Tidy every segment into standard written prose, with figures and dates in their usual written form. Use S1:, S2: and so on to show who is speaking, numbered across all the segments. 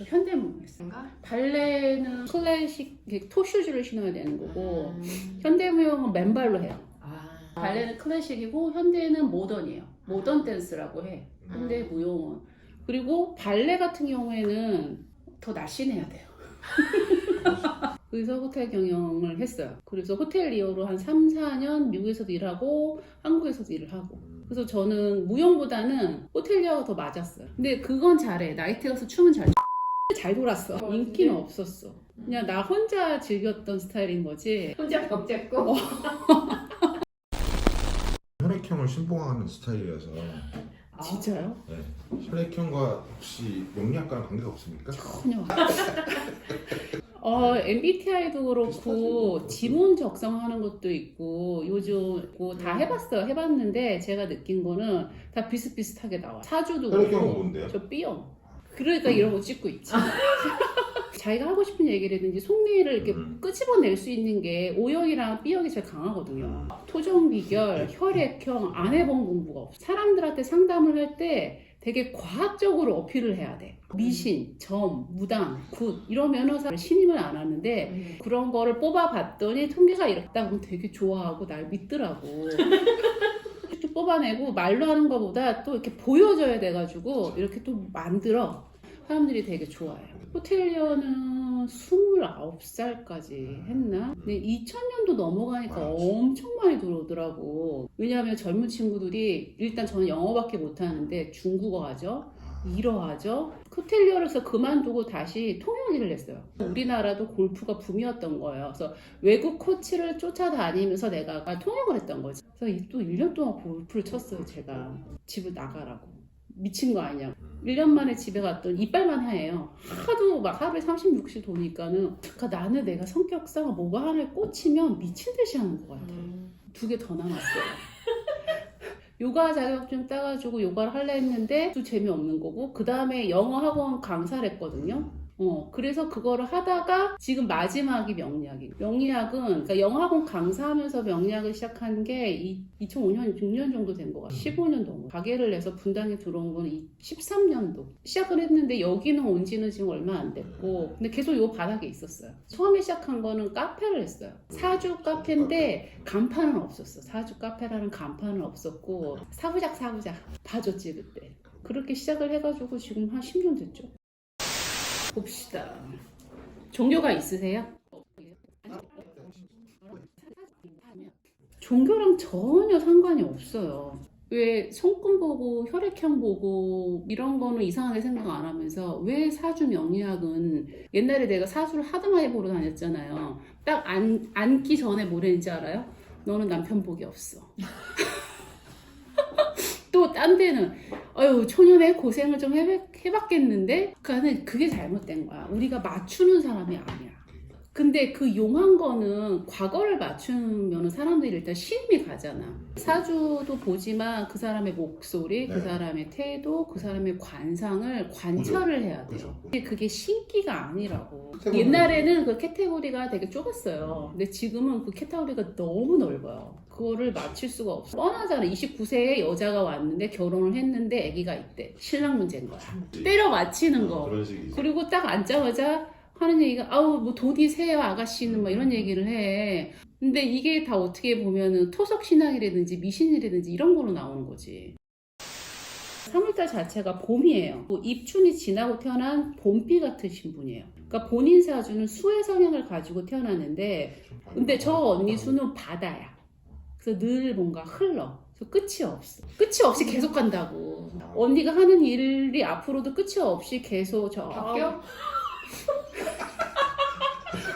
S1: 현대무용 했어요. 발레는 클래식 토슈즈를 신어야 되는 거고 현대무용은 맨발로 해요. 발레는 클래식이고 현대는 모던이에요. 모던 댄스라고 해. 현대 무용은. 그리고 발레 같은 경우에는 더 날씬해야 돼요. 그래서 호텔 경영을 했어요. 그래서 호텔리어로 한 3, 4년 미국에서도 일하고 한국에서도 일을 하고. 그래서 저는 무용보다는 호텔리어가 더 맞았어요. 근데 그건 잘해. 나이트 가서 춤은 잘 돌았어. 인기는 없었어. 그냥 나 혼자 즐겼던 스타일인 거지.
S2: 혼자 벽 잡고.
S3: 혈액형을 신봉하는 스타일이라서.
S1: 진짜요?
S3: 네. 혈액형과 혹시 명리학과랑 관계가 없습니까?
S1: 전혀. MBTI도 그렇고 지문 적성하는 것도 있고 요즘 다 해봤어요. 해봤는데 제가 느낀 거는 다 비슷비슷하게 나와. 사주도
S3: 혈액형은
S1: 그렇고.
S3: 뭔데요?
S1: 저 B형. 그러니까 이런 거 찍고 있지. 자기가 하고 싶은 얘기라든지 속내를 이렇게 끄집어낼 수 있는 게 O형이랑 B형이 제일 강하거든요. 토종 비결, 혈액형 안 해본 공부가 없어. 사람들한테 상담을 할 때 되게 과학적으로 어필을 해야 돼. 미신, 점, 무당, 굿 이러면은 신임을 안 하는데 그런 거를 뽑아봤더니 통계가 이렇다 그러면 되게 좋아하고 날 믿더라고. 또 뽑아내고 말로 하는 것보다 또 이렇게 보여줘야 돼가지고 이렇게 또 만들어. 사람들이 되게 좋아해요. 호텔리어는 29살까지 했나? 근데 2000년도 넘어가니까 엄청 많이 들어오더라고. 왜냐하면 젊은 친구들이 일단 저는 영어밖에 못하는데 중국어 하죠. 일어 하죠. 호텔리어로서 그만두고 다시 통역 일을 했어요. 우리나라도 골프가 붐이었던 거예요. 그래서 외국 코치를 쫓아다니면서 내가 통역을 했던 거지. 그래서 또 1년 동안 골프를 쳤어요. 제가 집을 나가라고. 미친 거 아니냐고. 1년 만에 집에 갔더니 이빨만 하얘요. 하도 막 하루에 36씩 도니까는 그러니까 나는 내가 성격상 뭐가 하나에 꽂히면 미친 듯이 하는 것 같아. 2개 더 남았어요. 요가 자격증 따가지고 요가를 하려 했는데 또 재미없는 거고 그 다음에 영어 학원 강사를 했거든요. 그래서 그거를 하다가 지금 마지막이 명리학이에요. 명리학은 그러니까 영어 학원 강사하면서 명리학을 시작한 게 2005년, 6년 정도 된 것 같아요. 15년 넘어. 가게를 내서 분당에 들어온 건 13년도. 시작을 했는데 여기는 온 지는 지금 얼마 안 됐고 근데 계속 요 바닥에 있었어요. 처음에 시작한 거는 카페를 했어요. 사주 카페인데 간판은 없었어. 사주 카페라는 간판은 없었고 사부작 봐줬지 그때. 그렇게 시작을 해가지고 지금 한 10년 됐죠. 봅시다. 종교가 있으세요? 종교랑 전혀 상관이 없어요. 왜 손금 보고 혈액형 보고 이런 거는 이상하게 생각 안 하면서 왜 사주 명리학은 옛날에 내가 사주를 하도 많이 보러 다녔잖아요. 딱 앉기 전에 뭐랬는지 알아요? 너는 남편 복이 없어. 또 딴 데는 아유 초년에 고생을 좀 해봤겠는데 그게 잘못된 거야. 우리가 맞추는 사람이 아니야. 근데 그 용한 거는 과거를 맞추면 사람들이 일단 신임이 가잖아. 사주도 보지만 그 사람의 목소리, 그 사람의 태도, 그 사람의 관상을 관찰을 해야 돼요. 그게 신기가 아니라고. 옛날에는 그 카테고리가 되게 좁았어요. 근데 지금은 그 카테고리가 너무 넓어요. 그거를 맞출 수가 없어. 뻔하잖아. 29세에 여자가 왔는데 결혼을 했는데 아기가 있대. 신랑 문제인 거야. 때려 맞히는 거. 그리고 딱 앉자마자 하는 얘기가 아우 뭐 돈이 세요 아가씨는 막 이런 얘기를 해. 근데 이게 다 어떻게 보면은 토속 신앙이라든지 미신이라든지 이런 걸로 나오는 거지. 3월달 자체가 봄이에요. 입춘이 지나고 태어난 봄비 같으신 분이에요. 그러니까 본인 사주는 수의 성향을 가지고 태어났는데 근데 저 언니 수는 바다야. 그래서 늘 뭔가 흘러. 끝이 없어. 끝이 없이 계속 간다고. 언니가 하는 일이 앞으로도 끝이 없이 계속
S2: 바뀌어?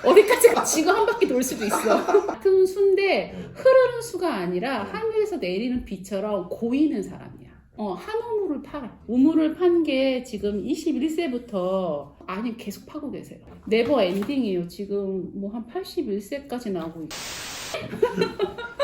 S1: 어디까지 지금 한 바퀴 돌 수도 있어. 같은 수인데 흐르는 수가 아니라 하늘에서 내리는 비처럼 고이는 사람이야. 한 우물을 팔아. 우물을 판 게 지금 21세부터 아니 계속 파고 계세요. 네버 엔딩이에요. 지금 뭐 한 81세까지 나오고 있고.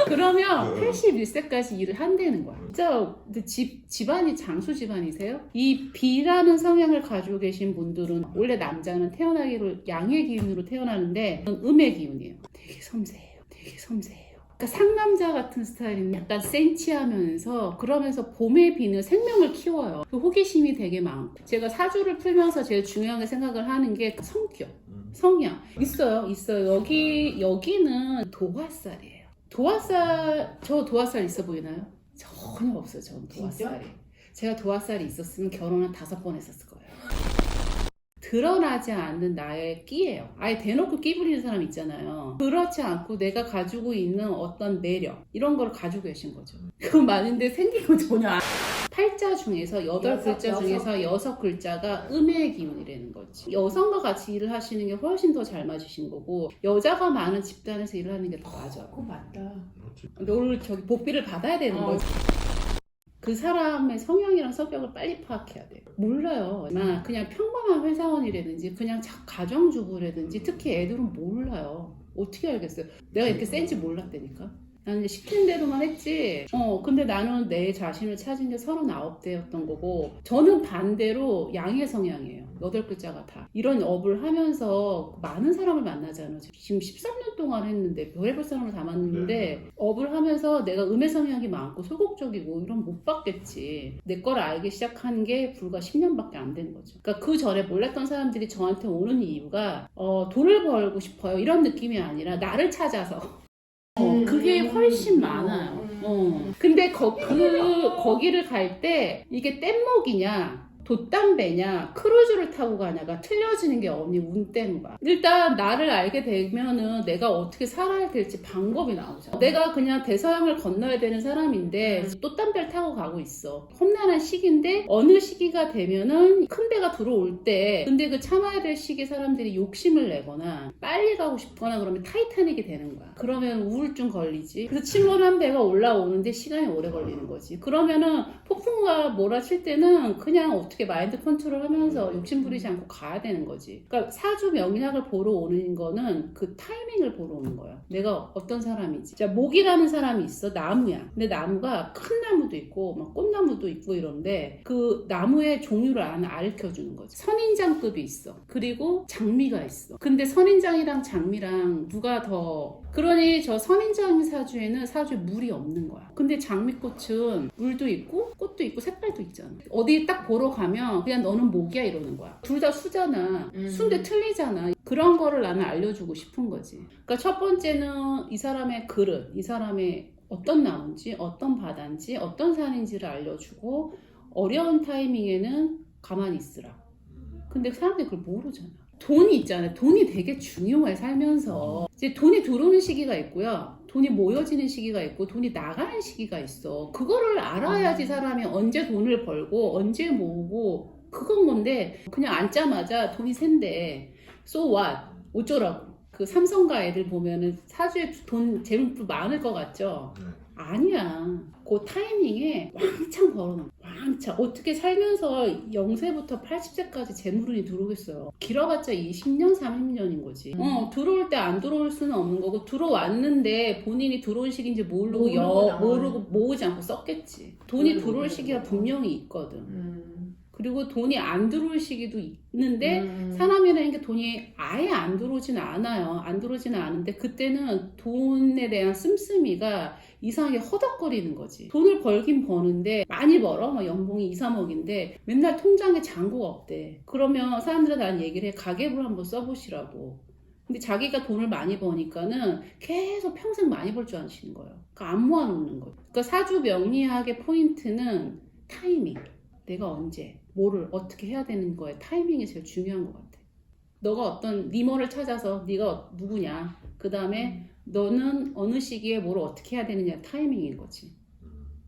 S1: 그러면 81세까지 일을 한다는 거야. 진짜 근데 집안이 장수 집안이세요? 이 B라는 성향을 가지고 계신 분들은 원래 남자는 태어나기로 양의 기운으로 태어나는데 음의 기운이에요. 되게 섬세해요. 그러니까 상남자 같은 스타일은 약간 센치하면서 그러면서 봄에 비는 생명을 키워요. 그 호기심이 되게 많고 제가 사주를 풀면서 제일 중요하게 생각을 하는 게 성격, 성향 있어요. 여기는 도화살이에요. 저 도화살 있어 보이나요? 전혀 없어요. 저는 도화살이. 제가 도화살이 있었으면 결혼 한 5번 했었을 거예요. 드러나지 않는 나의 끼예요. 아예 대놓고 끼 부리는 사람 있잖아요. 그렇지 않고 내가 가지고 있는 어떤 매력 이런 걸 가지고 계신 거죠. 그건 많은데 생긴 건 전혀 안. 8자 중에서 8글자 중에서 6글자가 음의 기운이라는 거지. 여성과 같이 일을 하시는 게 훨씬 더 잘 맞으신 거고 여자가 많은 집단에서 일을 하는 게 더 맞아.
S2: 그거 맞다.
S1: 너를 저기 복비를 받아야 되는 거지. 그 사람의 성향이랑 성격을 빨리 파악해야 돼요. 몰라요. 그냥 평범한 회사원이라든지 그냥 가정주부라든지 특히 애들은 몰라요. 어떻게 알겠어요? 내가 이렇게 센지 몰랐다니까. 나는 이제 시킨 대로만 했지. 근데 나는 내 자신을 찾은 게 39대였던 거고 저는 반대로 양의 성향이에요. 8글자가 다. 이런 업을 하면서 많은 사람을 만나잖아요. 지금 13년 동안 했는데 별의별 사람을 다 만났는데 업을 하면서 내가 음의 성향이 많고 소극적이고 이런 못 봤겠지. 내 거를 알기 시작한 게 불과 10년밖에 안 된 거죠. 그러니까 그 전에 몰랐던 사람들이 저한테 오는 이유가 돈을 벌고 싶어요. 이런 느낌이 아니라 나를 찾아서 그게 훨씬 많아요. 근데 거기를 갈 때 이게 뗏목이냐 돛담배냐 크루즈를 타고 가냐가 틀려지는 게 언니 운 때는 거야. 일단 나를 알게 되면은 내가 어떻게 살아야 될지 방법이 나오잖아. 내가 그냥 대서양을 건너야 되는 사람인데 돛담배를 타고 가고 있어. 험난한 시기인데 어느 시기가 되면은 큰 배가 들어올 때 근데 그 참아야 될 시기 사람들이 욕심을 내거나 빨리 가고 싶거나 그러면 타이타닉이 되는 거야. 그러면 우울증 걸리지. 그래서 침몰한 배가 올라오는데 시간이 오래 걸리는 거지. 그러면은 폭풍우가 몰아칠 때는 그냥 어떻게 마인드 컨트롤 하면서 욕심 부리지 않고 가야 되는 거지. 그러니까 사주 명리학을 보러 오는 거는 그 타이밍을 보러 오는 거야. 내가 어떤 사람이지. 자, 목이라는 사람이 있어. 나무야. 근데 나무가 큰 나무도 있고 막 꽃나무도 있고 이런데 그 나무의 종류를 알려주는 거지. 선인장급이 있어. 그리고 장미가 있어. 근데 선인장이랑 장미랑 누가 더 그러니 저 선인장 사주에는 사주에 물이 없는 거야. 근데 장미꽃은 물도 있고 꽃도 있고 색깔도 있잖아. 어디 딱 보러 가면 그냥 너는 목이야 이러는 거야. 둘 다 수잖아. 수인데 틀리잖아. 그런 거를 나는 알려주고 싶은 거지. 그러니까 첫 번째는 이 사람의 그릇, 이 사람의 어떤 나무인지, 어떤 바다인지, 어떤 산인지를 알려주고 어려운 타이밍에는 가만히 있으라. 근데 사람들이 그걸 모르잖아. 돈이 있잖아요. 돈이 되게 중요해 살면서. 이제 돈이 들어오는 시기가 있고요. 돈이 모여지는 시기가 있고 돈이 나가는 시기가 있어. 그거를 알아야지 사람이 언제 돈을 벌고 언제 모으고 그건 건데 그냥 앉자마자 돈이 샌대. So what? 어쩌라고. 그 삼성가 애들 보면은 사주에 돈 재물 많을 것 같죠? 아니야. 그 타이밍에 왕창 벌어놓은 왕창. 어떻게 살면서 0세부터 80세까지 재물운이 들어오겠어요. 길어봤자 20년, 30년인 거지. 들어올 때 안 들어올 수는 없는 거고 들어왔는데 본인이 들어온 시기인지 모르고 모으지 않고 썼겠지. 돈이 들어올 시기가 분명히 있거든. 그리고 돈이 안 들어올 시기도 있는데 사람이라는 게 돈이 아예 안 들어오지는 않아요. 안 들어오지는 않은데 그때는 돈에 대한 씀씀이가 이상하게 허덕거리는 거지. 돈을 벌긴 버는데 많이 벌어. 막 연봉이 2, 3억인데 맨날 통장에 잔고가 없대. 그러면 사람들한테 난 얘기를 해. 가계부를 한번 써보시라고. 근데 자기가 돈을 많이 버니까는 계속 평생 많이 벌 줄 아시는 거예요. 그러니까 안 모아놓는 거예요. 그러니까 사주 명리학의 포인트는 타이밍. 내가 언제 뭐를 어떻게 해야 되는 거에 타이밍이 제일 중요한 것 같아. 너가 어떤 니머를 찾아서 네가 누구냐, 그 다음에 너는 어느 시기에 뭘 어떻게 해야 되느냐, 타이밍인 거지.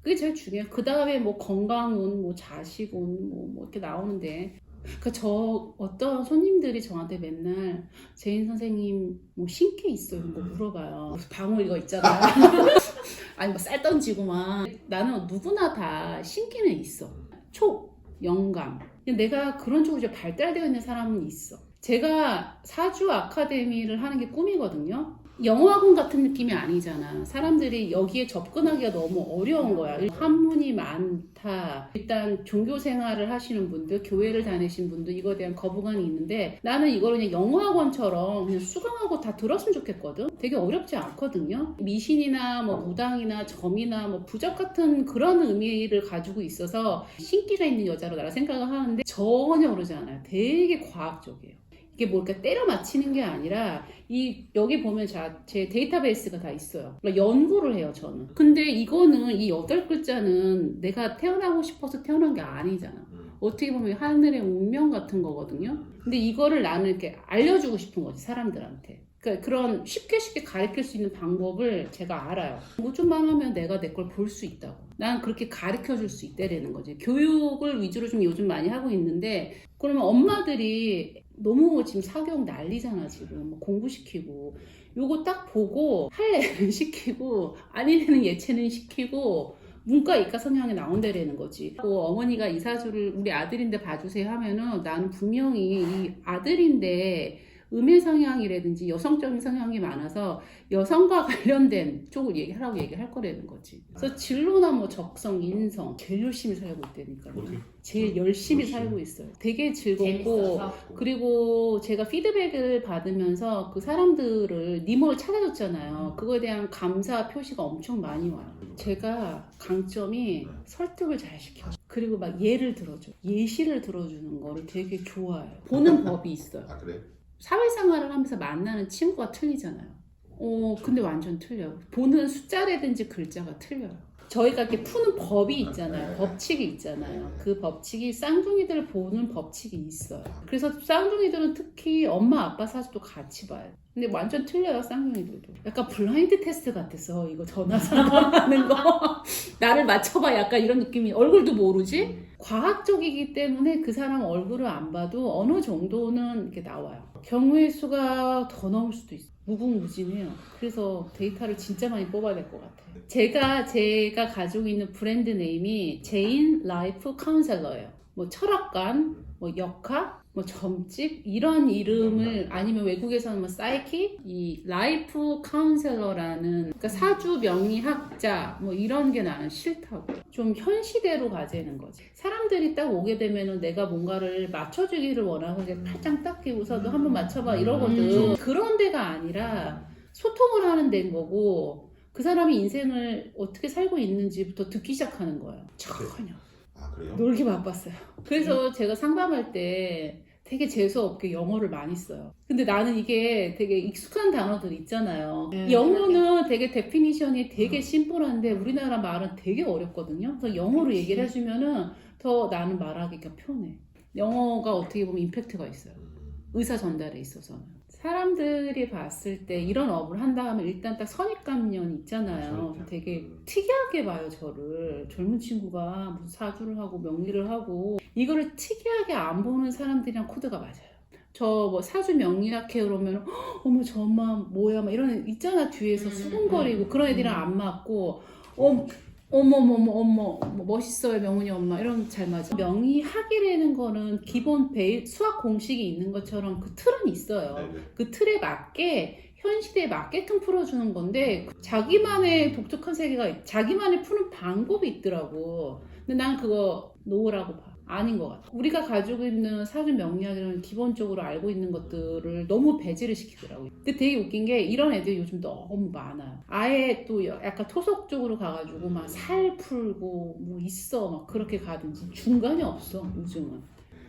S1: 그게 제일 중요해. 그 다음에 뭐 건강운, 뭐 자식운, 뭐 이렇게 나오는데, 그 저 어떤 손님들이 저한테 맨날 제인 선생님 뭐 신께 있어 이런 거 물어봐요. 방울 이거 있잖아. 아니 뭐 쌀 던지고 막. 나는 누구나 다 신기는 있어. 촉, 영감. 내가 그런 쪽으로 발달되어 있는 사람은 있어. 제가 사주 아카데미를 하는 게 꿈이거든요. 영어학원 같은 느낌이 아니잖아. 사람들이 여기에 접근하기가 너무 어려운 거야. 한문이 많다. 일단 종교 생활을 하시는 분들, 교회를 다니신 분들 이거에 대한 거부감이 있는데 나는 이걸 그냥 영어학원처럼 그냥 수강하고 다 들었으면 좋겠거든. 되게 어렵지 않거든요. 미신이나 뭐 무당이나 점이나 뭐 부적 같은 그런 의미를 가지고 있어서 신기가 있는 여자로 나라 생각을 하는데 전혀 그러지 않아요. 되게 과학적이에요. 이게 뭐 이렇게 때려 맞히는 게 아니라 여기 보면 제 데이터베이스가 다 있어요. 그러니까 연구를 해요, 저는. 근데 이거는 이 8글자는 내가 태어나고 싶어서 태어난 게 아니잖아. 어떻게 보면 하늘의 운명 같은 거거든요. 근데 이거를 나는 이렇게 알려주고 싶은 거지, 사람들한테. 그러니까 그런 쉽게 가르칠 수 있는 방법을 제가 알아요. 뭐 좀만 하면 내가 내 걸 볼 수 있다고. 난 그렇게 가르쳐 줄 수 있다라는 거지. 교육을 위주로 좀 요즘 많이 하고 있는데 그러면 엄마들이 너무 지금 사교육 난리잖아 지금. 뭐 공부시키고 요거 딱 보고 할 애는 시키고 아닌 애는 예체능 시키고 문과 이과 성향이 나온다라는 거지. 어머니가 이사주를 우리 아들인데 봐주세요 하면은 나는 분명히 이 아들인데 음의 성향이라든지 여성적인 성향이 많아서 여성과 관련된 쪽을 얘기할 거라는 거지. 그래서 진로나 뭐 적성, 인성 제일 열심히 살고 있다니까요. 제일 열심히 살고 있어요. 되게 즐겁고
S2: 재밌어서.
S1: 그리고 제가 피드백을 받으면서 그 사람들을 니모를 찾아줬잖아요. 그거에 대한 감사 표시가 엄청 많이 와요. 제가 강점이 설득을 잘 시켜요. 그리고 막 예를 들어줘. 예시를 들어주는 거를 되게 좋아해요. 보는 법이 있어요.
S3: 아 그래?
S1: 사회생활을 하면서 만나는 친구가 틀리잖아요. 근데 완전 틀려요. 보는 숫자라든지 글자가 틀려요. 저희가 이렇게 푸는 법이 있잖아요. 법칙이 있잖아요. 그 법칙이 쌍둥이들 보는 법칙이 있어요. 그래서 쌍둥이들은 특히 엄마 아빠 사주도 같이 봐요. 근데 완전 틀려요, 쌍둥이들도. 약간 블라인드 테스트 같았어. 이거 전화 상담하는 거. 나를 맞춰봐. 약간 이런 느낌이. 얼굴도 모르지? 과학적이기 때문에 그 사람 얼굴을 안 봐도 어느 정도는 이렇게 나와요. 경우의 수가 더 넘을 수도 있어요. 무궁무진해요. 그래서 데이터를 진짜 많이 뽑아야 될 것 같아요. 제가 가지고 있는 브랜드 네임이 제인 라이프 카운셀러예요. 뭐 철학관, 뭐 역학, 뭐 점집 이런 이름을 아니면 외국에서는 뭐 사이키, 이 라이프 카운셀러라는 그러니까 사주 명리학자 뭐 이런 게 나는 싫다고. 좀 현 시대로 가자는 거지. 사람들이 딱 오게 되면은 내가 뭔가를 맞춰주기를 원하고 팔짱 딱 끼고서도 한번 맞춰봐 이러거든. 그런 데가 아니라 소통을 하는 데인 거고 그 사람이 인생을 어떻게 살고 있는지부터 듣기 시작하는 거예요. 전혀.
S3: 아 그래요?
S1: 놀기 바빴어요. 그래서 제가 상담할 때 되게 재수없게 영어를 많이 써요. 근데 나는 이게 되게 익숙한 단어들 있잖아요. 영어는 되게 데피니션이 되게 심플한데 우리나라 말은 되게 어렵거든요. 그래서 영어로 얘기를 해주면은 더 나는 말하기가 편해. 영어가 어떻게 보면 임팩트가 있어요. 의사 전달에 있어서는. 사람들이 봤을 때 이런 업을 한다 하면 일단 딱 선입관념 있잖아요. 되게 특이하게 봐요, 저를. 젊은 친구가 무슨 사주를 하고 명리를 하고 이거를 특이하게 안 보는 사람들이랑 코드가 맞아요. 저 뭐 사주 명리학회 그러면 어머 저 엄마 뭐야 막 이런 있잖아 뒤에서 수근거리고 그런 애들이랑 안 맞고 어머 뭐 멋있어요 명훈이 엄마 이러면 잘 맞아. 명리학이라는 거는 기본 수학 공식이 있는 것처럼 그 틀은 있어요.
S3: 네네.
S1: 그 틀에 맞게 현 시대에 맞게끔 풀어주는 건데 자기만의 독특한 세계가 자기만의 푸는 방법이 있더라고. 근데 난 그거 노라고 봐. 아닌 것 같아. 우리가 가지고 있는 사주 명리학이라는 기본적으로 알고 있는 것들을 너무 배제를 시키더라고요. 근데 되게 웃긴 게 이런 애들이 요즘 너무 많아요. 아예 또 약간 토속 쪽으로 가가지고 막 살 풀고 뭐 있어 막 그렇게 가든지 중간이 없어 요즘은.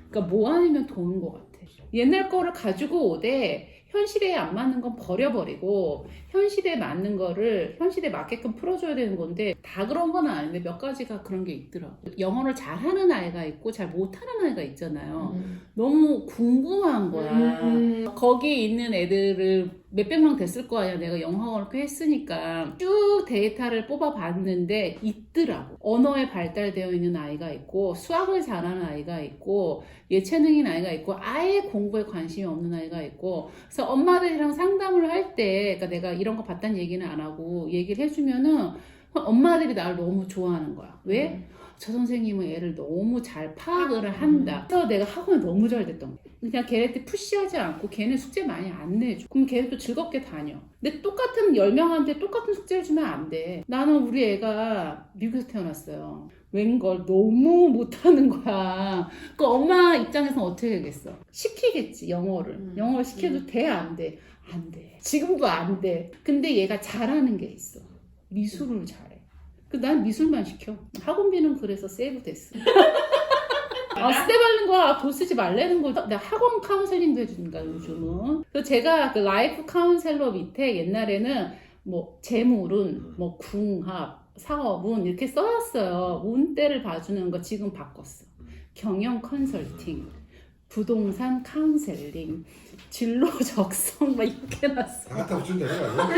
S1: 그러니까 뭐 아니면 도는 것 같아. 옛날 거를 가지고 오되 현 시대에 안 맞는 건 버려버리고 현 시대에 맞는 거를 현 시대에 맞게끔 풀어줘야 되는 건데 다 그런 건 아닌데 몇 가지가 그런 게 있더라고. 영어를 잘하는 아이가 있고 잘 못하는 아이가 있잖아요. 너무 궁금한 거야. 거기 있는 애들을 몇백 명 됐을 거 아니야. 내가 영어학원을 꽤 했으니까 쭉 데이터를 뽑아봤는데 있더라고. 언어에 발달되어 있는 아이가 있고 수학을 잘하는 아이가 있고 예체능인 아이가 있고 아예 공부에 관심이 없는 아이가 있고. 그래서 엄마들이랑 상담을 할 때 그러니까 내가 이런 거 봤다는 얘기는 안 하고 얘기를 해주면은 엄마들이 나를 너무 좋아하는 거야. 왜? 저 선생님은 애를 너무 잘 파악을 한다. 그래서 내가 학원이 너무 잘 됐던 거야. 그냥 걔네한테 푸시하지 않고 걔네 숙제 많이 안 내줘. 그럼 걔네도 즐겁게 다녀. 근데 똑같은 10명한테 똑같은 숙제를 주면 안 돼. 나는 우리 애가 미국에서 태어났어요. 웬걸 너무 못하는 거야. 그 엄마 입장에서는 어떻게 하겠어? 시키겠지, 영어를. 영어를 시켜도 돼, 안 돼? 안 돼. 지금도 안 돼. 근데 얘가 잘하는 게 있어. 미술을 잘해. 난 미술만 시켜. 학원비는 그래서 세이브 됐어. 쓰대 바른 거야. 돈 쓰지 말라는 거. 나 학원 카운셀링도 해준다, 요즘은. 그래서 제가 그 라이프 카운셀러 밑에 옛날에는 뭐 재물은, 뭐 궁합, 사업은 이렇게 써놨어요. 운대를 봐주는 거 지금 바꿨어. 경영 컨설팅, 부동산 카운셀링, 진로 적성 막 이렇게 해놨어.
S3: 다 갖다 붙인 데가 아니야?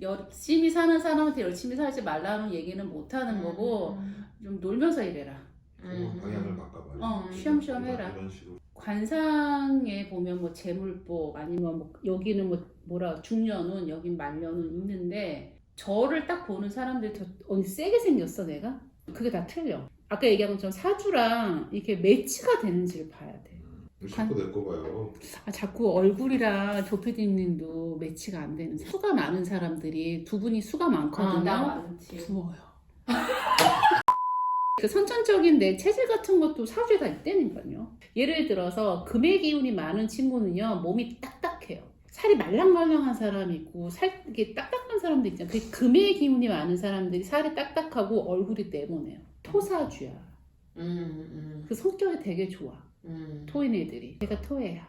S1: 열심히 사는 사람한테 열심히 살지 말라는 얘기는 못하는 거고 좀 놀면서 일해라.
S3: 방향을 바꿔봐.
S1: 쉬엄쉬엄 해라.
S3: 이런 식으로.
S1: 관상에 보면 뭐 재물복 아니면 뭐 여기는 뭐라 중년운 여긴 말년운 있는데 저를 딱 보는 사람들이 더 세게 생겼어 내가? 그게 다 틀려. 아까 얘기한 것처럼 사주랑 이렇게 매치가 되는지를 봐야 돼.
S3: 자꾸 내 거 봐요.
S1: 자꾸 얼굴이랑 조피디님도 매치가 안 되는 수가 많은 사람들이 두 분이 수가 많거든요. 부러워요. 그 선천적인 내 체질 같은 것도 사주에 다 있다니까요. 예를 들어서 금의 기운이 많은 친구는요 몸이 딱딱해요. 살이 말랑말랑한 사람이 있고 이게 딱딱한 사람도 있잖아요. 그 금의 기운이 많은 사람들이 살이 딱딱하고 얼굴이 네모네요. 토사주야. 그 성격이 되게 좋아. 토인 애들이. 제가 토예요.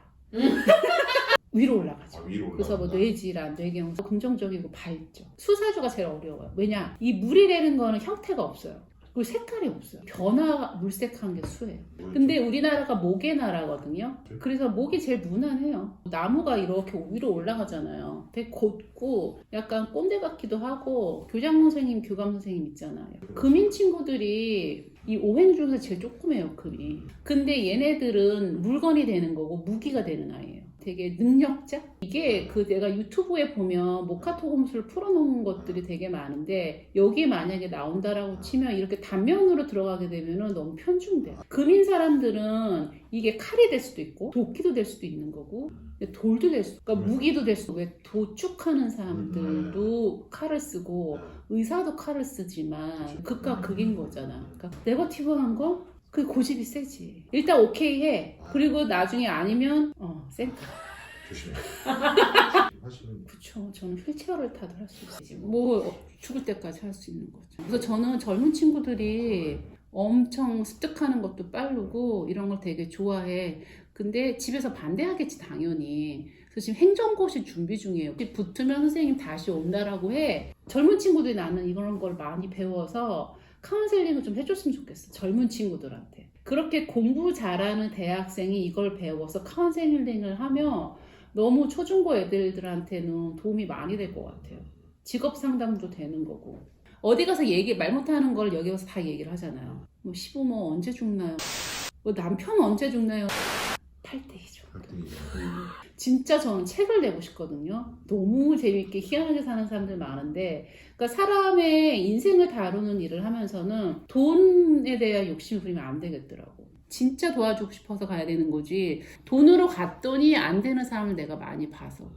S1: 위로 올라가죠.
S3: 위로
S1: 그래서 뭐
S3: 올라간다.
S1: 뇌질환, 뇌경색, 긍정적이고 밝죠. 수사주가 제일 어려워요. 왜냐? 이 물이라는 거는 형태가 없어요. 그리고 색깔이 없어요. 변화 물색한 게 수예요. 근데 우리나라가 목의 나라거든요. 그래서 목이 제일 무난해요. 나무가 이렇게 위로 올라가잖아요. 되게 곧고 약간 꼰대 같기도 하고 교장 선생님, 교감 선생님 있잖아요. 금인 친구들이 이 오행 중에서 제일 조그매요, 금이. 근데 얘네들은 물건이 되는 거고 무기가 되는 아이예요. 되게 능력자? 이게 그 내가 유튜브에 보면 모카토 홈수를 풀어놓은 것들이 되게 많은데 여기 만약에 나온다라고 치면 이렇게 단면으로 들어가게 되면 너무 편중돼. 금인 사람들은 이게 칼이 될 수도 있고 도끼도 될 수도 있는 거고 돌도 될 수도 그러니까 무기도 될 수도 왜 도축하는 사람들도 칼을 쓰고 의사도 칼을 쓰지만 극과 극인 거잖아. 그러니까 네거티브한 거? 그 고집이 세지. 일단 오케이 해. 그리고 나중에 아니면 센터.
S3: 조심해. 사실은
S1: 그쵸. 저는 휠체어를 타도 할 수 있지. 뭐 죽을 때까지 할 수 있는 거죠. 그래서 저는 젊은 친구들이 엄청 습득하는 것도 빠르고 이런 걸 되게 좋아해. 근데 집에서 반대하겠지 당연히. 그래서 지금 행정고시 준비 중이에요. 붙으면 선생님 다시 온다라고 해. 젊은 친구들이 나는 이런 걸 많이 배워서 카운셀링을 좀 해줬으면 좋겠어. 젊은 친구들한테. 그렇게 공부 잘하는 대학생이 이걸 배워서 카운셀링을 하면 너무 초중고 애들한테는 도움이 많이 될 것 같아요. 직업 상담도 되는 거고. 어디 가서 말 못하는 걸 여기 와서 다 얘기를 하잖아요. 뭐 시부모 언제 죽나요? 뭐 남편 언제 죽나요? 8대이죠. 진짜 저는 책을 내고 싶거든요. 너무 재밌게 희한하게 사는 사람들 많은데 그러니까 사람의 인생을 다루는 일을 하면서는 돈에 대한 욕심을 부리면 안 되겠더라고. 진짜 도와주고 싶어서 가야 되는 거지 돈으로 갔더니 안 되는 사람을 내가 많이 봐서